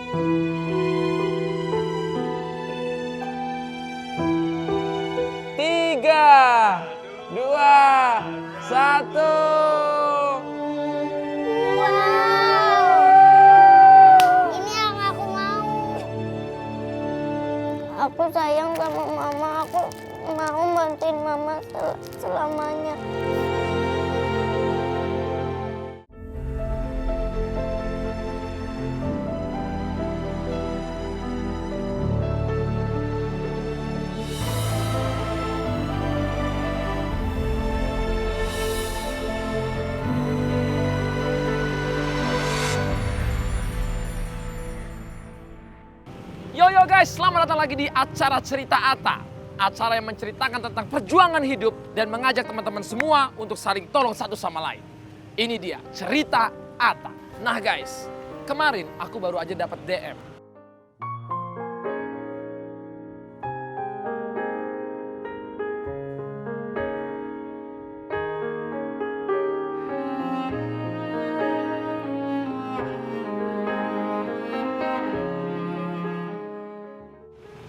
Tiga, dua, satu. Ini yang aku mau. Aku sayang sama mama. Aku mau bantuin mama selamanya. Yo guys, selamat datang lagi di acara Cerita Atta. Acara yang menceritakan tentang perjuangan hidup dan mengajak teman-teman semua untuk saling tolong satu sama lain. Ini dia Cerita Atta. Nah guys, kemarin aku baru aja dapat DM.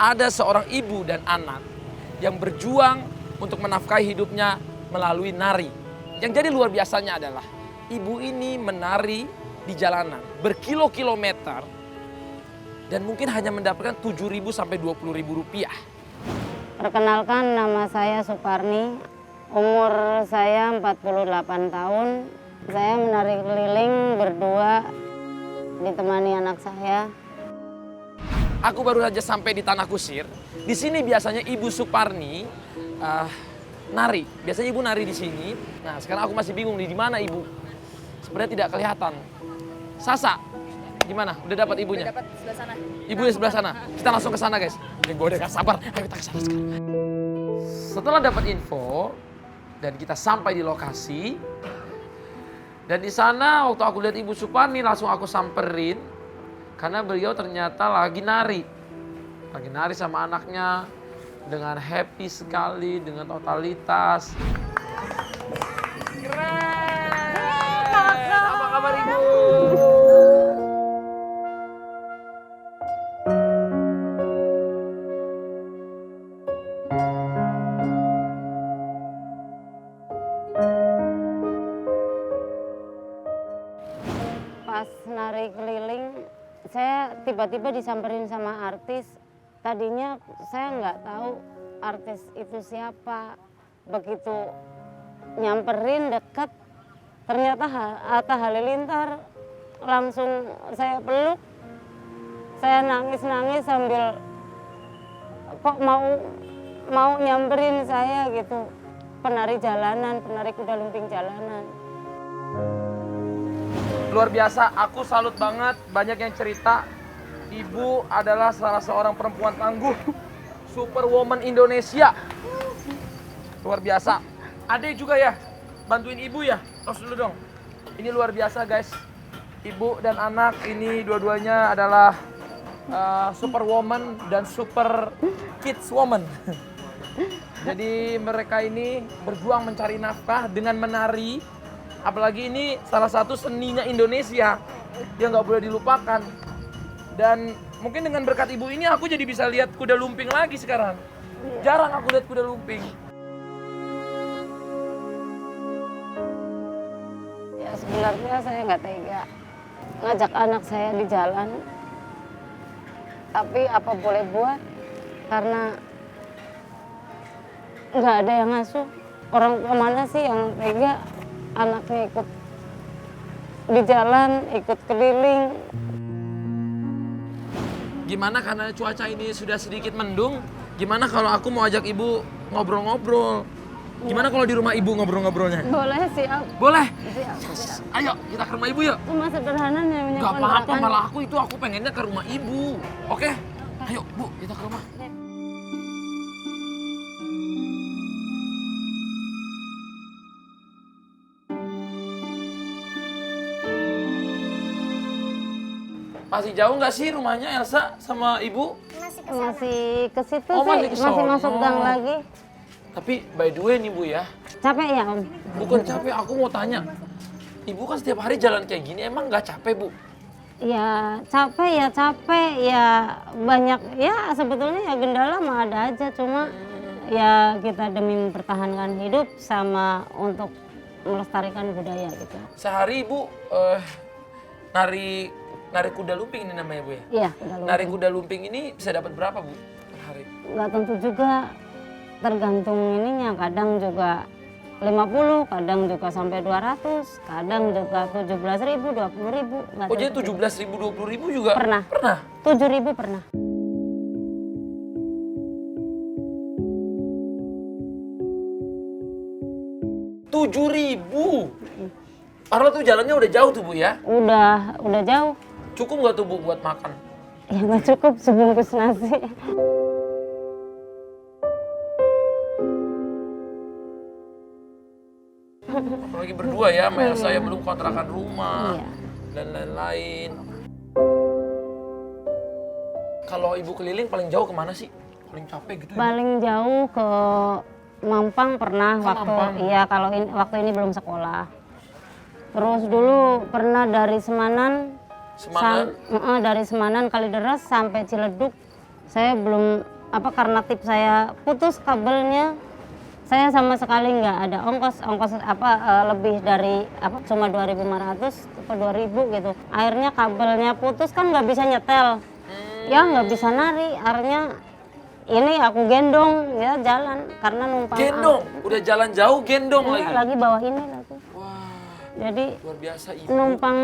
Ada seorang ibu dan anak yang berjuang untuk menafkahi hidupnya melalui nari. Yang jadi luar biasanya adalah ibu ini menari di jalanan berkilo-kilometer dan mungkin hanya mendapatkan 7.000 sampai 20.000 rupiah. Perkenalkan, nama saya Suparni, umur saya 48 tahun. Saya menari keliling berdua ditemani anak saya. Aku baru saja sampai di Tanah Kusir. Di sini biasanya Ibu Suparni nari. Biasanya Ibu nari di sini. Nah, sekarang aku masih bingung nih di mana Ibu. Sebenarnya tidak kelihatan. Sasa, gimana? Udah dapat ibunya? Udah dapat sebelah sana. Ibu di sebelah sana. Kita langsung ke sana, guys. Gue udah gak sabar. Ayo kita ke sana sekarang. Setelah dapat info dan kita sampai di lokasi, dan di sana waktu aku lihat Ibu Suparni langsung aku samperin. Karena beliau ternyata lagi nari sama anaknya dengan happy sekali, dengan totalitas. Keren! Apa kabar Ibu? Pas nari keliling, saya tiba-tiba disamperin sama artis. Tadinya saya nggak tahu artis itu siapa. Begitu nyamperin dekat, ternyata Atta Halilintar. Langsung saya peluk, saya nangis-nangis sambil kok mau nyamperin saya gitu. Penari jalanan, penari kuda lumping jalanan. Luar biasa, aku salut banget, banyak yang cerita. Ibu adalah salah seorang perempuan tangguh, superwoman Indonesia. Luar biasa. Adek juga ya, bantuin ibu ya, tos dulu dong. Ini luar biasa guys. Ibu dan anak ini dua-duanya adalah superwoman dan super kids woman. Jadi mereka ini berjuang mencari nafkah dengan menari. Apalagi ini salah satu seninya Indonesia yang nggak boleh dilupakan. Dan mungkin dengan berkat ibu ini aku jadi bisa lihat kuda lumping lagi sekarang. Jarang aku lihat kuda lumping. Ya sebenarnya saya nggak tega ngajak anak saya di jalan. Tapi apa boleh buat, karena nggak ada yang ngasuh. Orang tua mana sih yang tega anaknya ikut di jalan, ikut keliling. Gimana karena cuaca ini sudah sedikit mendung, gimana kalau aku mau ajak ibu ngobrol-ngobrol? Gimana kalau di rumah ibu ngobrol-ngobrolnya? Boleh siap. Boleh? Siap, siap. Ayo kita ke rumah ibu yuk. Rumah sederhananya punya Gak apa-apa, kontrakan. malah aku pengennya ke rumah ibu. Oke? Ayo bu, kita ke rumah. Masih jauh nggak sih rumahnya Elsa sama ibu? Masih ke sana. Masih ke situ Oh, masih sih, ke masih sono. masuk gang lagi. Tapi by the way nih bu ya, Capek ya Om? bukan capek, aku mau tanya. Ibu kan setiap hari jalan kayak gini, emang nggak capek bu? Ya capek ya banyak ya sebetulnya ya gendala mah ada aja cuma ya kita demi mempertahankan hidup sama untuk melestarikan budaya gitu. Sehari Ibu nari kuda lumping ini namanya Bu ya? Iya, kuda lumping. Nari kuda lumping ini bisa dapat berapa Bu per hari? Nggak tentu juga, tergantung ininya, kadang juga 50, kadang juga sampai 200, kadang juga 17.000, 20.000. Oh jadi 17.000, 20.000 juga? Pernah. Pernah? 7.000 pernah. Rp7.000? Padahal tuh jalannya udah jauh tuh Bu ya? Udah jauh. Cukup nggak tuh Bu buat makan? Ya nggak cukup sebungkus nasi. Apalagi berdua ya, sama Elsa ya, belum kontrakan rumah Iya. dan lain-lain. Kalau Ibu keliling paling jauh kemana sih? Paling capek gitu? Paling jauh ke Mampang pernah Mampang. iya kalau waktu ini belum sekolah. Terus dulu pernah dari Semanan. Dari Semanan Kalideres sampai Ciledug. Saya belum karena tip saya putus kabelnya. Saya sama sekali nggak ada ongkos lebih dari cuma 2.500 atau 2.000 gitu. Akhirnya kabelnya putus kan nggak bisa nyetel, ya nggak bisa nari. Akhirnya ini aku gendong ya jalan karena numpang. Gendong, udah jalan jauh gendong Iya, lagi. lagi bawa ini lagi. Wah, Jadi luar biasa Ibu. numpang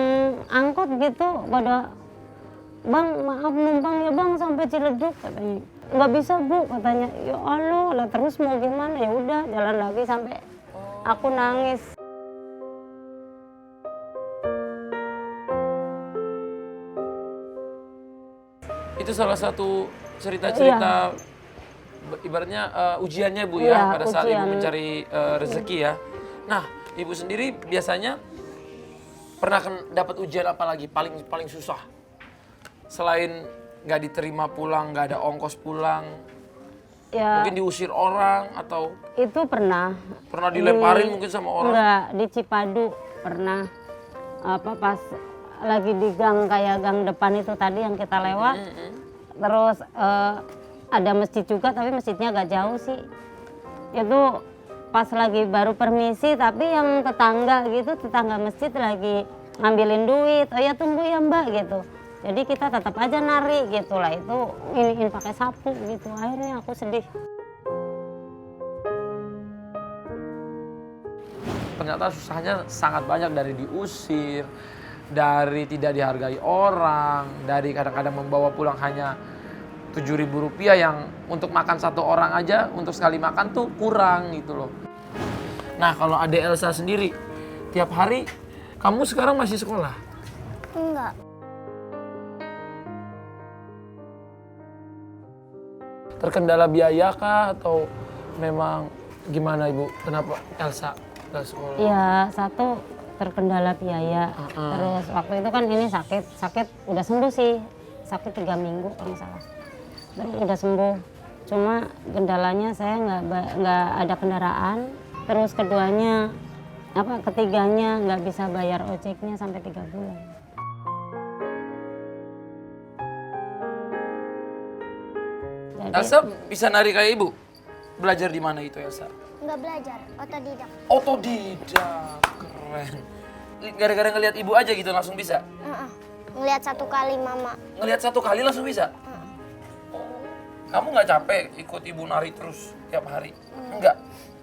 angkot gitu pada Bang maaf numpang ya Bang sampai Ciledug katanya. Nggak bisa Bu katanya. Ya Allah lah terus mau gimana, ya udah jalan lagi sampai aku nangis. Itu salah satu cerita-cerita ibaratnya ujiannya Bu ya, Iya, pada saat Ibu ujian. mencari rezeki ya. Nah, Ibu sendiri biasanya pernah dapat ujian apa lagi paling susah? Selain nggak diterima pulang, nggak ada ongkos pulang, Ya mungkin diusir orang atau itu pernah. dilemparin mungkin sama orang? Enggak, di Cipadu pernah pas lagi di gang kayak gang depan itu tadi yang kita lewat. Terus ada masjid juga tapi masjidnya agak jauh sih. Itu pas lagi baru permisi tapi yang tetangga masjid lagi ngambilin duit. Oh ya tunggu ya Mbak gitu. Jadi kita tetap aja nari gitu lah, itu iniin pakai sapu gitu. Akhirnya aku sedih. Ternyata susahnya sangat banyak, dari diusir, dari tidak dihargai orang, dari kadang-kadang membawa pulang hanya Rp7.000 yang untuk makan satu orang aja, untuk sekali makan tuh kurang gitu loh. Nah kalau Ade Elsa sendiri, tiap hari kamu sekarang masih sekolah? Enggak. Terkendala biaya kah atau memang gimana Ibu? Kenapa Elsa nggak sekolah? Iya, satu terkendala biaya. Terus waktu itu kan ini sakit udah sembuh sih. Sakit 3 minggu kalau nggak salah. Terus udah sembuh. Cuma kendalanya saya nggak ada kendaraan. Terus ketiganya nggak bisa bayar ojeknya sampai 3 bulan. Jadi, Elsa bisa nari kayak Ibu? Belajar di mana itu Elsa? Nggak belajar, otodidak. Otodidak, keren. Gara-gara ngelihat Ibu aja gitu langsung bisa? Ngeliat 1 kali mama. Ngelihat 1 kali langsung bisa? Oh. Kamu nggak capek ikut Ibu nari terus tiap hari? Enggak?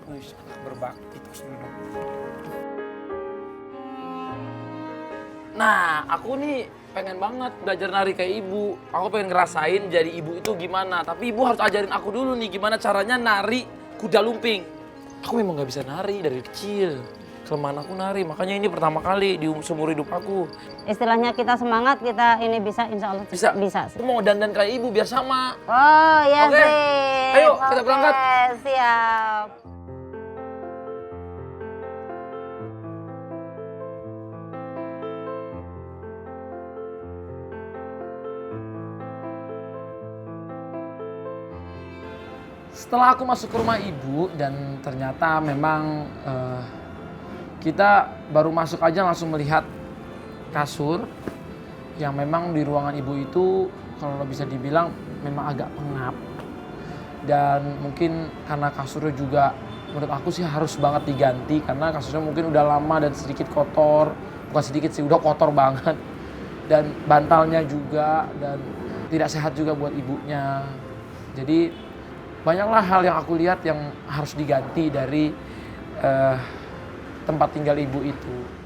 Wih, berbakti terus dulu. Nah, aku nih pengen banget belajar nari kayak Ibu. Aku pengen ngerasain jadi Ibu itu gimana. Tapi Ibu harus ajarin aku dulu nih gimana caranya nari kuda lumping. Aku memang nggak bisa nari dari kecil. Kelemahan aku nari, makanya ini pertama kali di seumur hidup aku. istilahnya kita semangat, kita ini bisa, insya Allah Bisa? bisa. Aku mau dandan kayak Ibu biar sama. Oh ya Oke. sih. Ayo, kita berangkat. Siap. Setelah aku masuk ke rumah Ibu dan ternyata memang kita baru masuk aja langsung melihat kasur yang memang di ruangan ibu itu kalau bisa dibilang memang agak pengap. Dan mungkin karena kasurnya juga menurut aku sih harus banget diganti karena kasurnya mungkin udah lama dan sedikit kotor. Bukan sedikit sih, udah kotor banget. Dan bantalnya juga dan tidak sehat juga buat ibunya. Jadi banyaklah hal yang aku lihat yang harus diganti dari tempat tinggal ibu itu.